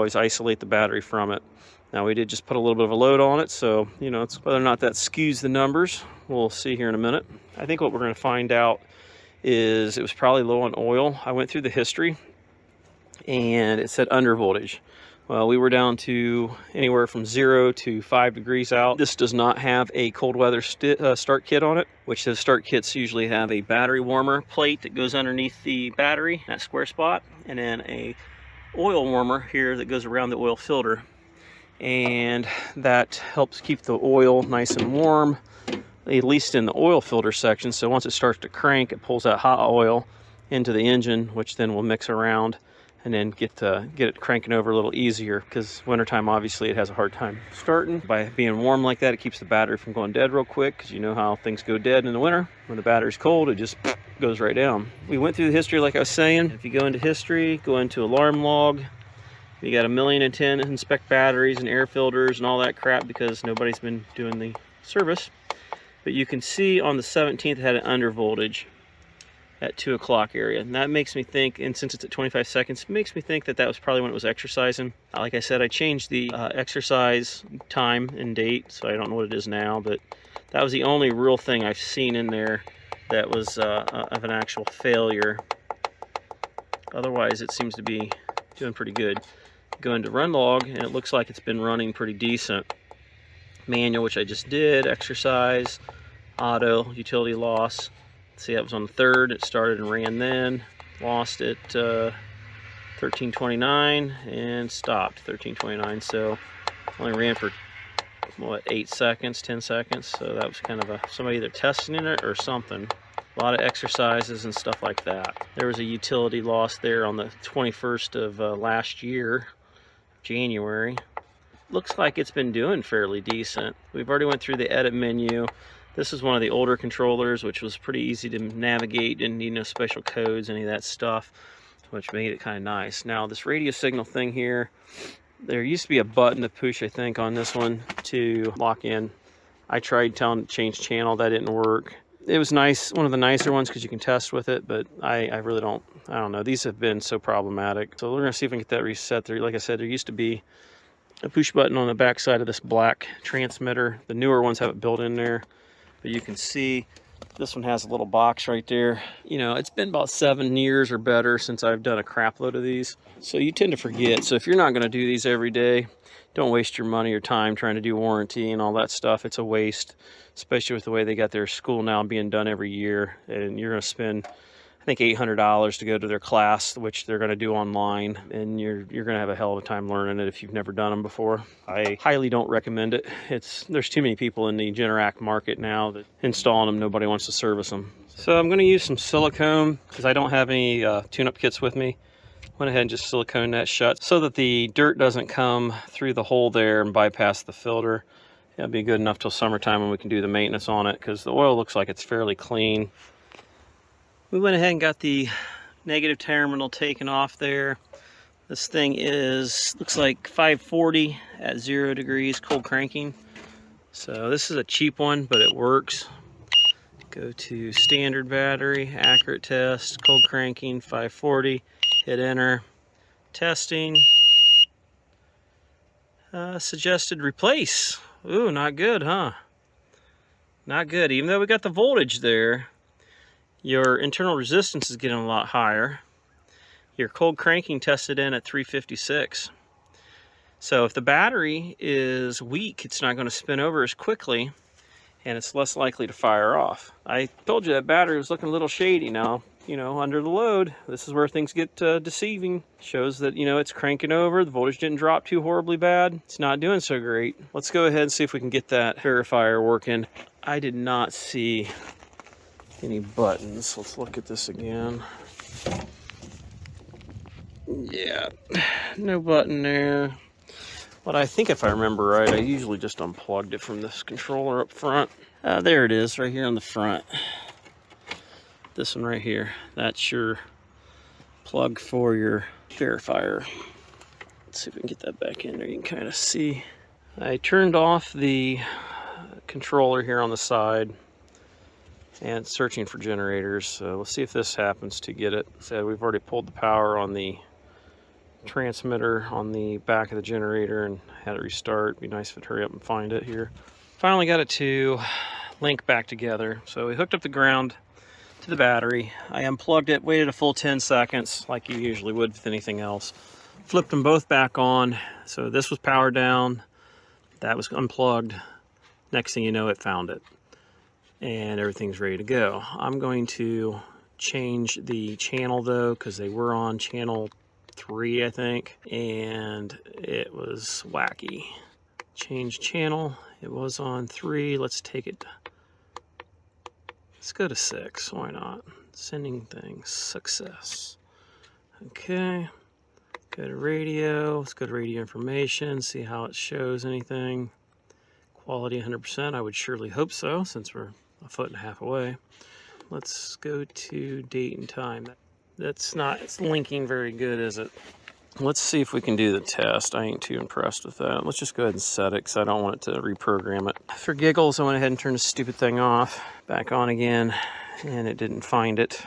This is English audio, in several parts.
Always isolate the battery from it. Now we did just put a little bit of a load on it, so you know, it's whether or not that skews the numbers, we'll see here in a minute. I think what we're going to find out is it was probably low on oil. I went through the history and it said under voltage. Well, we were down to anywhere from 0 to 5 degrees out. This does not have a cold weather start kit on it, which the start kits usually have a battery warmer plate that goes underneath the battery, that square spot, and then a oil warmer here that goes around the oil filter. And that helps keep the oil nice and warm, at least in the oil filter section. So once it starts to crank, it pulls that hot oil into the engine, which then will mix around and then get it cranking over a little easier, because wintertime obviously it has a hard time starting. By being warm like that, it keeps the battery from going dead real quick, because you know how things go dead in the winter. When the battery's cold, it just goes right down. We went through the history like I was saying. If you go into history, go into alarm log, you got 1,010,000 inspect batteries and air filters and all that crap, because nobody's been doing the service. But you can see on the 17th it had an under voltage at 2 o'clock area, and that makes me think, and since it's at 25 seconds, makes me think that that was probably when it was exercising. Like I said, I changed the exercise time and date, so I don't know what it is now, but that was the only real thing I've seen in there that was of an actual failure. Otherwise, it seems to be doing pretty good. Go into run log, and it looks like it's been running pretty decent. Manual, which I just did, exercise, auto, utility loss. See, that was on the 3rd. It started and ran then. Lost it 13:29 and stopped 13:29. So only ran for what, 8 seconds, 10 seconds. So that was kind of somebody either testing it or something. A lot of exercises and stuff like that. There was a utility loss there on the 21st of last year, January. Looks like it's been doing fairly decent. We've already went through the edit menu. This is one of the older controllers, which was pretty easy to navigate, didn't need no special codes, any of that stuff, which made it kind of nice. Now this radio signal thing here, there used to be a button to push, I think, on this one to lock in. I tried telling it to change channel, that didn't work. It was nice, one of the nicer ones, because you can test with it, but I really don't know. These have been so problematic. So we're gonna see if we can get that reset there. Like I said, there used to be a push button on the back side of this black transmitter. The newer ones have it built in there. But you can see this one has a little box right there. You know, it's been about 7 years or better since I've done a crap load of these. So you tend to forget. So if you're not going to do these every day, don't waste your money or time trying to do warranty and all that stuff. It's a waste, especially with the way they got their school now being done every year. And you're going to spend, I think, $800 to go to their class, which they're going to do online, and you're going to have a hell of a time learning it if you've never done them before. I highly don't recommend it. There's too many people in the Generac market now that installing them, nobody wants to service them. So I'm going to use some silicone because I don't have any tune-up kits with me. Went ahead and just silicone that shut so that the dirt doesn't come through the hole there and bypass the filter. It'll be good enough till summertime when we can do the maintenance on it, because the oil looks like it's fairly clean. We went ahead and got the negative terminal taken off there. This thing looks like 540 at 0 degrees cold cranking. So this is a cheap one, but it works. Go to standard battery, accurate test, cold cranking, 540, hit enter, testing. Suggested replace. Ooh, not good, huh? Not good, even though we got the voltage there. Your internal resistance is getting a lot higher. Your cold cranking tested in at 356. So if the battery is weak, it's not going to spin over as quickly, and it's less likely to fire off. I told you that battery was looking a little shady now. You know, under the load, this is where things get deceiving. Shows that, you know, it's cranking over. The voltage didn't drop too horribly bad. It's not doing so great. Let's go ahead and see if we can get that verifier working. I did not see any buttons. Let's look at this again. Yeah, no button there. But I think if I remember right, I usually just unplugged it from this controller up front. There it is, right here on the front. This one right here. That's your plug for your verifier. Let's see if we can get that back in there. You can kind of see. I turned off the controller here on the side and searching for generators. So let's see if this happens to get it. So we've already pulled the power on the transmitter on the back of the generator and had it restart. It'd be nice if it hurry up and find it here. Finally got it to link back together. So we hooked up the ground to the battery. I unplugged it, waited a full 10 seconds like you usually would with anything else. Flipped them both back on. So this was powered down, that was unplugged. Next thing you know, it found it. And everything's ready to go. I'm going to change the channel though, because they were on channel 3, I think, and it was wacky. Change channel, it was on 3. Let's take it, let's go to 6, why not? Sending things, success. Okay, go to radio, let's go to radio information, see how it shows anything. Quality 100%, I would surely hope so, since we're a foot and a half away. Let's go to date and time. That's not, it's linking very good, is it? Let's see if we can do the test. I ain't too impressed with that. Let's just go ahead and set it because I don't want it to reprogram it. For giggles, I went ahead and turned this stupid thing off. Back on again, and it didn't find it.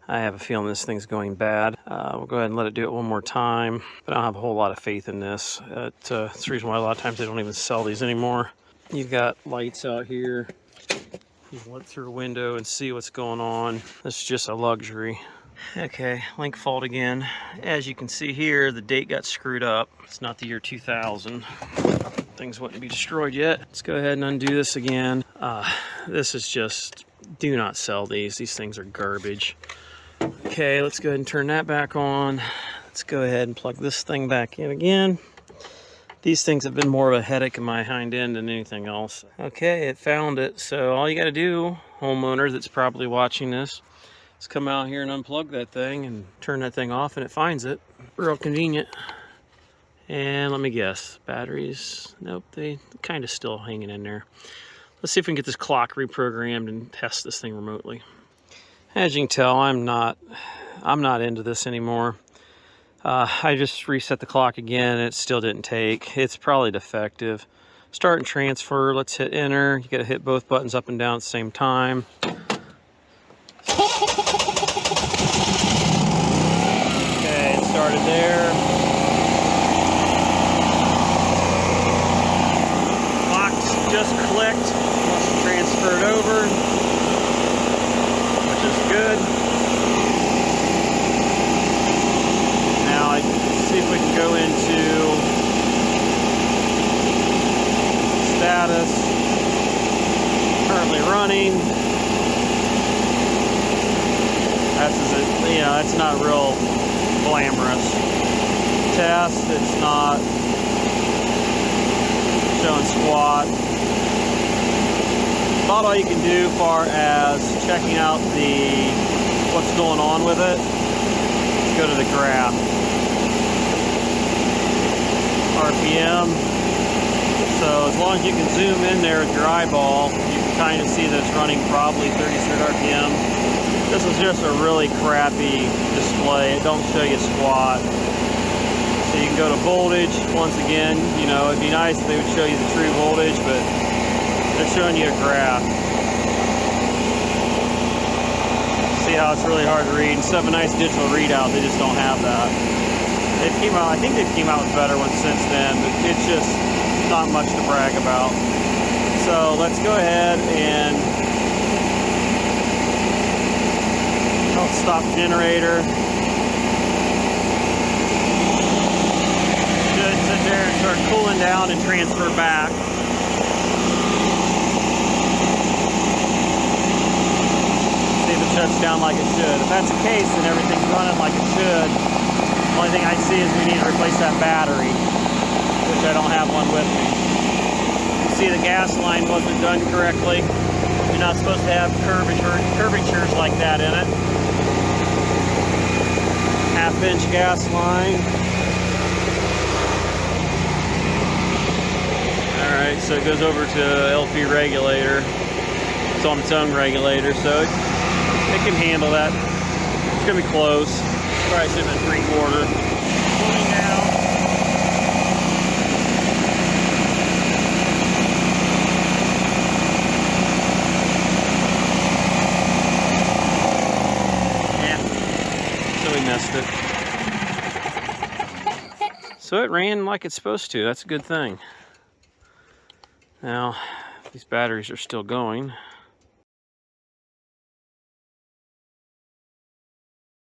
I have a feeling this thing's going bad. We'll go ahead and let it do it one more time. But I don't have a whole lot of faith in this. It's the reason why a lot of times they don't even sell these anymore. You've got lights out here. You can look through a window and see what's going on. This is just a luxury. Okay, link fault again. As you can see here, the date got screwed up. It's not the year 2000. Things wouldn't be destroyed yet. Let's go ahead and undo this again. This is just, do not sell these. These things are garbage. Okay, let's go ahead and turn that back on. Let's go ahead and plug this thing back in again. These things have been more of a headache in my hind end than anything else. Okay, it found it. So all you got to do, homeowner that's probably watching this, is come out here and unplug that thing and turn that thing off and it finds it. Real convenient. And let me guess, batteries, nope, they kind of still hanging in there. Let's see if we can get this clock reprogrammed and test this thing remotely. As you can tell, I'm not into this anymore. I just reset the clock again and it still didn't take. It's probably defective. Start and transfer, let's hit enter. You gotta hit both buttons up and down at the same time. Okay, it started there. Clock's just clicked. Transferred over, which is good. Now let's see if we can go into status. Currently running. That's not real glamorous. Test, it's not showing squat. About all you can do as far as checking out what's going on with it. Go to the graph. RPM. So as long as you can zoom in there with your eyeball, you can kind of see that it's running probably 33 RPM. This is just a really crappy display. It don't show you squat. So you can go to voltage. Once again, it'd be nice if they would show you the true voltage, but they're showing you a graph. See how it's really hard to read. Instead of a nice digital readout, they just don't have that. I think they've came out with better ones since then, but it's just not much to brag about. So let's go ahead and stop generator. Should sit there and start cooling down and transfer back. Shuts down like it should. If that's the case, then everything's running like it should. The only thing I see is we need to replace that battery, which I don't have one with me. You see the gas line wasn't done correctly. You're not supposed to have curvatures like that in it. 1/2-inch gas line. Alright, so it goes over to LP regulator. It's on its own regulator, so it can handle that. It's going to be close. Probably should have been 3/4. Cooling down. Yeah. So we missed it. it ran like it's supposed to. That's a good thing. Now, these batteries are still going.